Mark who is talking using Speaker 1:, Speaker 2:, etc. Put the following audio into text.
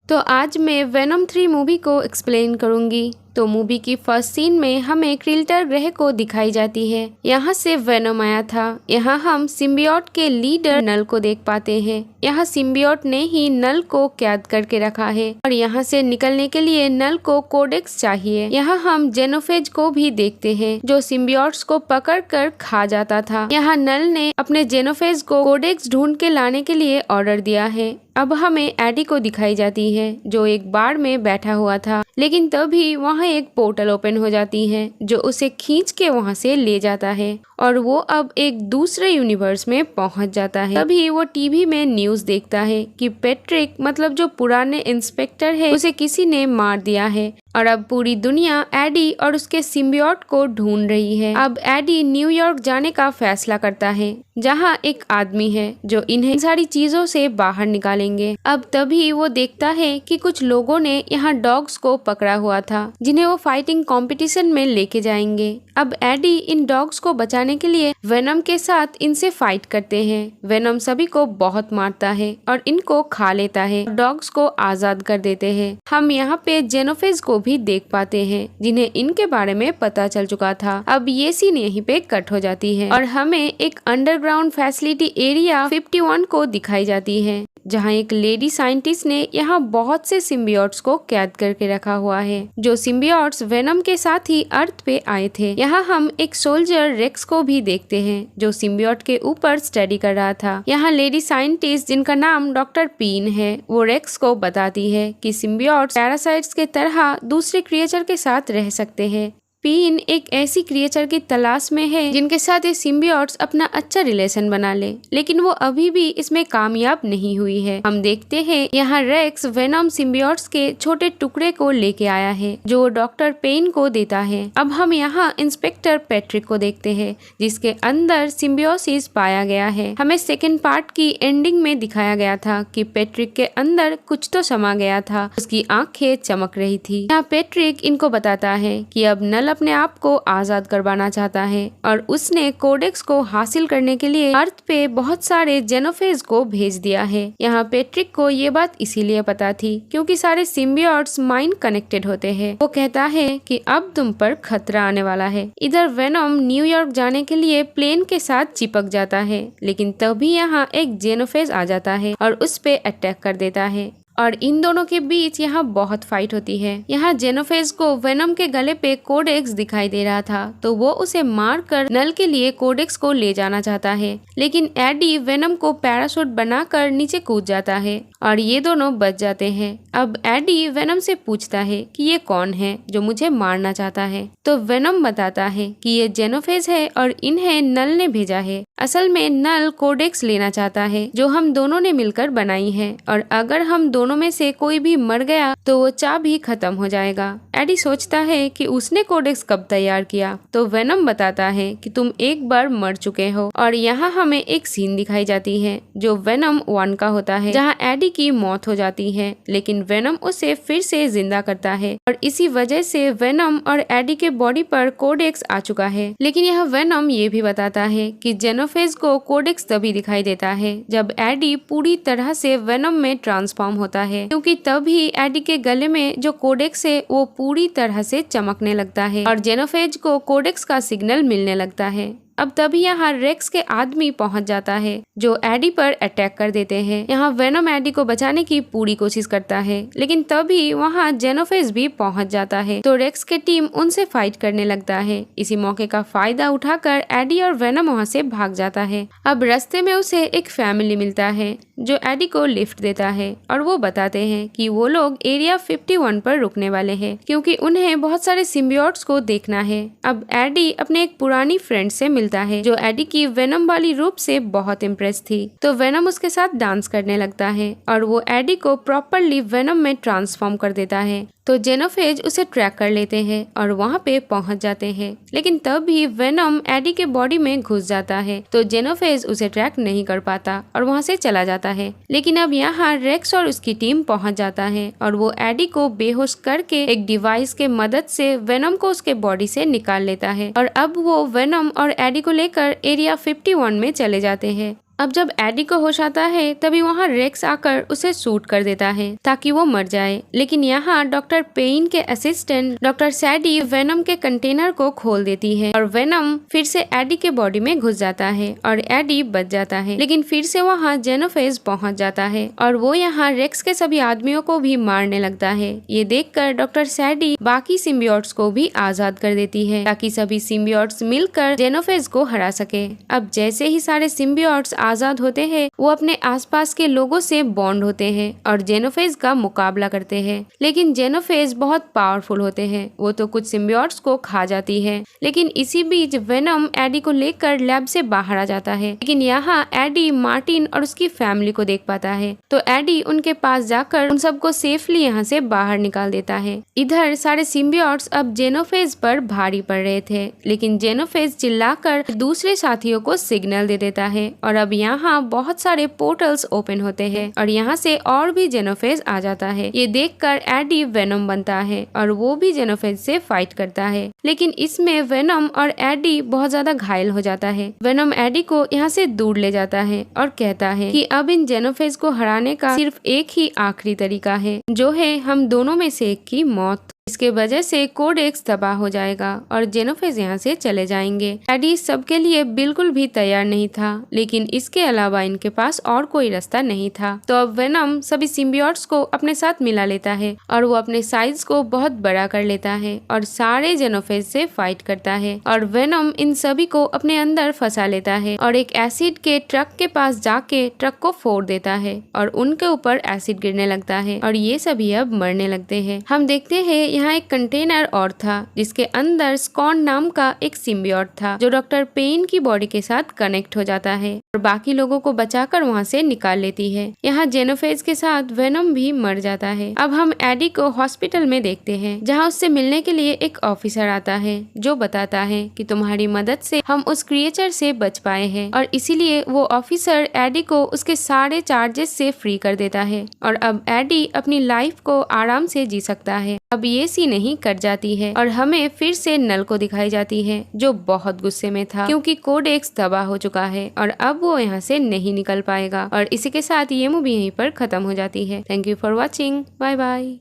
Speaker 1: तो आज मैं वेनम 3 मूवी को एक्सप्लेन करूंगी। तो मूवी की फर्स्ट सीन में हमें क्रिल्टर ग्रह को दिखाई जाती है। यहाँ से वेनम आया था। यहाँ हम सिम्बियोट के लीडर नल को देख पाते हैं। यहाँ सिम्बियोट ने ही नल को कैद करके रखा है और यहाँ से निकलने के लिए नल को कोडेक्स चाहिए। यहाँ हम जेनोफेज को भी देखते हैं जो सिम्बियोट्स को पकड़ कर खा जाता था। यहाँ नल ने अपने जेनोफेज को कोडेक्स ढूंढ के लाने के लिए ऑर्डर दिया है। अब हमें एडी को दिखाई जाती है जो एक बार में बैठा हुआ था, लेकिन तभी वहाँ एक पोर्टल ओपन हो जाती है जो उसे खींच के वहाँ से ले जाता है और वो अब एक दूसरे यूनिवर्स में पहुँच जाता है। तभी वो टीवी में न्यूज़ देखता है कि पैट्रिक मतलब जो पुराने इंस्पेक्टर है उसे किसी ने मार दिया है और अब पूरी दुनिया एडी और उसके सिम्बियोट को ढूंढ रही है। अब एडी न्यूयॉर्क जाने का फैसला करता है जहाँ एक आदमी है जो इन्हें सारी चीजों से बाहर निकालेंगे। अब तभी वो देखता है कि कुछ लोगों ने यहाँ डॉग्स को पकड़ा हुआ था जिन्हें वो फाइटिंग कंपटीशन में लेके जाएंगे। अब एडी इन डॉग्स को बचाने के लिए वेनम के साथ इनसे फाइट करते हैं। वेनम सभी को बहुत मारता है और इनको खा लेता है, डॉग्स को आजाद कर देते हैं। हम यहाँ पे जेनोफेज को भी देख पाते हैं जिन्हें इनके बारे में पता चल चुका था। अब ये सीन यहीं पे कट हो जाती है और हमें एक अंडरग्राउंड फैसिलिटी एरिया 51 को दिखाई जाती है जहाँ एक लेडी साइंटिस्ट ने यहाँ बहुत से सिम्बियोट्स को कैद करके रखा हुआ है जो सिम्बियोट्स वेनम के साथ ही अर्थ पे आए थे। यहाँ हम एक सोल्जर रेक्स को भी देखते हैं जो सिम्बियोट के ऊपर स्टडी कर रहा था। यहाँ लेडी साइंटिस्ट जिनका नाम डॉक्टर पीन है वो रेक्स को बताती है कि सिम्बियोट्स पैरासाइट्स के तरह दूसरे क्रिएचर के साथ रह सकते हैं। पीन एक ऐसी क्रिएचर की तलाश में है जिनके साथ ये सिम्बियोट्स अपना अच्छा रिलेशन बना ले, लेकिन वो अभी भी इसमें कामयाब नहीं हुई है। हम देखते हैं यहाँ रेक्स वेनम सिम्बियोट्स के छोटे टुकड़े को लेके आया है जो डॉक्टर पेन को देता है। अब हम यहाँ इंस्पेक्टर पैट्रिक को देखते हैं जिसके अंदर सिम्बियोसिस पाया गया है। हमें सेकेंड पार्ट की एंडिंग में दिखाया गया था कि पैट्रिक के अंदर कुछ तो समा गया था, उसकी आंखें चमक रही थी। यहाँ पैट्रिक इनको बताता है कि अब नल अपने आप को आजाद करवाना चाहता है और उसने कोडेक्स को हासिल करने के लिए अर्थ पे बहुत सारे जेनोफेज को भेज दिया है। यहाँ पैट्रिक को ये बात इसीलिए पता थी क्योंकि सारे सिम्बियोट्स माइंड कनेक्टेड होते हैं। वो कहता है कि अब तुम पर खतरा आने वाला है। इधर वेनम न्यूयॉर्क जाने के लिए प्लेन के साथ चिपक जाता है, लेकिन तभी यहाँ एक जेनोफेज आ जाता है और उस पे अटैक कर देता है और इन दोनों के बीच यहाँ बहुत फाइट होती है। यहाँ जेनोफेज को वेनम के गले पे कोडेक्स दिखाई दे रहा था तो वो उसे मारकर नल के लिए कोडेक्स को ले जाना चाहता है, लेकिन एडी वेनम को पैराशूट बनाकर नीचे कूद जाता है और ये दोनों बच जाते हैं। अब एडी वेनम से पूछता है कि ये कौन है जो मुझे मारना चाहता है, तो वेनम बताता है कि ये जेनोफेज है और इन्हें नल ने भेजा है। असल में नल कोडेक्स लेना चाहता है जो हम दोनों ने मिलकर बनाई है और अगर हम दोनों में से कोई भी मर गया तो वो चाबी खत्म हो जाएगा। एडी सोचता है कि उसने कोडेक्स कब तैयार किया, तो वेनम बताता है कि तुम एक बार मर चुके हो और यहाँ हमें एक सीन दिखाई जाती है जो वेनम 1 का होता है जहाँ एडी की मौत हो जाती है, लेकिन वेनम उसे फिर से जिंदा करता है और इसी वजह से वेनम और एडी के बॉडी पर कोडेक्स आ चुका है। लेकिन यह वेनम ये भी बताता है कि जेनोफेज को कोडेक्स तभी दिखाई देता है जब एडी पूरी तरह से वेनम में ट्रांसफॉर्म होता है, क्योंकि तभी एडी के गले में जो कोडेक्स है वो पूरी तरह से चमकने लगता है और जेनोफेज को कोडेक्स का सिग्नल मिलने लगता है। अब तभी यहाँ रेक्स के आदमी पहुंच जाता है जो एडी पर अटैक कर देते हैं। यहाँ वेनम एडी को बचाने की पूरी कोशिश करता है, लेकिन तभी वहाँ जेनोफेज भी पहुंच जाता है तो रेक्स के टीम उनसे फाइट करने लगता है। इसी मौके का फायदा उठाकर एडी और वेनम वहाँ से भाग जाता है। अब रास्ते में उसे एक फैमिली मिलता है जो एडी को लिफ्ट देता है और वो बताते हैं कि वो लोग एरिया 51 पर रुकने वाले हैं क्योंकि उन्हें बहुत सारे सिम्बियोट्स को देखना है। अब एडी अपने एक पुरानी फ्रेंड से मिलता है जो एडी की वेनम वाली रूप से बहुत इम्प्रेस थी, तो वेनम उसके साथ डांस करने लगता है और वो एडी को प्रॉपरली वेनम में ट्रांसफॉर्म कर देता है। तो जेनोफेज उसे ट्रैक कर लेते हैं और वहाँ पे पहुँच जाते हैं, लेकिन तब भी वेनम एडी के बॉडी में घुस जाता है तो जेनोफेज उसे ट्रैक नहीं कर पाता और वहाँ से चला जाता है। लेकिन अब यहाँ रेक्स और उसकी टीम पहुँच जाता है और वो एडी को बेहोश करके एक डिवाइस के मदद से वेनम को उसके बॉडी से निकाल लेता है और अब वो वेनम और एडी को लेकर एरिया 51 में चले जाते हैं। अब जब एडी को होश आता है तभी वहाँ रेक्स आकर उसे शूट कर देता है ताकि वो मर जाए, लेकिन यहाँ डॉक्टर पेन के असिस्टेंट डॉक्टर सैडी वेनम के कंटेनर को खोल देती है और वेनम फिर से एडी के बॉडी में घुस जाता है और एडी बच जाता है। लेकिन फिर से वहाँ जेनोफेज पहुँच जाता है और वो यहाँ रेक्स के सभी आदमियों को भी मारने लगता है। ये देखकर डॉक्टर सैडी बाकी सिम्बियोट्स को भी आजाद कर देती है ताकि सभी सिम्बियोट्स मिलकर जेनोफेज को हरा सके। अब जैसे ही सारे सिम्बियोट्स आजाद होते हैं वो अपने आसपास के लोगों से बॉन्ड होते हैं और जेनोफेज का मुकाबला करते हैं, लेकिन जेनोफेज बहुत पावरफुल होते हैं। वो तो कुछ सिम्बियोट्स को खा जाती है, लेकिन इसी बीच वेनम एडी को लेकर लैब से बाहर आ जाता है। लेकिन यहाँ एडी मार्टिन और उसकी फैमिली को देख पाता है तो एडी उनके पास जाकर उन सबको सेफली यहाँ से बाहर निकाल देता है। इधर सारे सिम्बियोट्स अब जेनोफेज पर भारी पड़ रहे थे, लेकिन जेनोफेज चिल्लाकर दूसरे साथियों को सिग्नल दे देता है और अब यहाँ बहुत सारे पोर्टल्स ओपन होते हैं और यहाँ से और भी जेनोफेज आ जाता है। ये देखकर एडी वेनम बनता है और वो भी जेनोफेज से फाइट करता है, लेकिन इसमें वेनम और एडी बहुत ज्यादा घायल हो जाता है। वेनम एडी को यहाँ से दूर ले जाता है और कहता है कि अब इन जेनोफेज को हराने का सिर्फ एक ही आखिरी तरीका है, जो है हम दोनों में से एक की मौत। इसके वजह से कोडेक्स तबाह हो जाएगा और जेनोफेज यहाँ से चले जाएंगे। एडी सबके लिए बिल्कुल भी तैयार नहीं था, लेकिन इसके अलावा इनके पास और कोई रास्ता नहीं था। तो अब वेनम सभी सिम्बियोट्स को अपने साथ मिला लेता है और वो अपने साइज को बहुत बड़ा कर लेता है और सारे जेनोफेज से फाइट करता है और वेनम इन सभी को अपने अंदर फंसा लेता है और एक एसिड के ट्रक के पास जाके ट्रक को फोड़ देता है और उनके ऊपर एसिड गिरने लगता है और ये सभी अब मरने लगते हैं। हम देखते हैं यहाँ एक कंटेनर और था जिसके अंदर स्कॉन नाम का एक सिम्बियोट था जो डॉक्टर पेन की बॉडी के साथ कनेक्ट हो जाता है और बाकी लोगों को बचाकर वहाँ से निकाल लेती है। यहाँ जेनोफेज के साथ वेनम भी मर जाता है। अब हम एडी को हॉस्पिटल में देखते हैं जहाँ उससे मिलने के लिए एक ऑफिसर आता है जो बताता है कि तुम्हारी मदद से हम उस क्रिएचर से बच पाए हैं और इसीलिए वो ऑफिसर एडी को उसके सारे चार्जेस से फ्री कर देता है और अब एडी अपनी लाइफ को आराम से जी सकता है। अब ये सीन नहीं कट जाती है और हमें फिर से नल को दिखाई जाती है जो बहुत गुस्से में था क्योंकि कोडेक्स तबाह हो चुका है और अब वो यहाँ से नहीं निकल पाएगा। और इसी के साथ ये मूवी यहीं पर खत्म हो जाती है। Thank you for watching. Bye bye.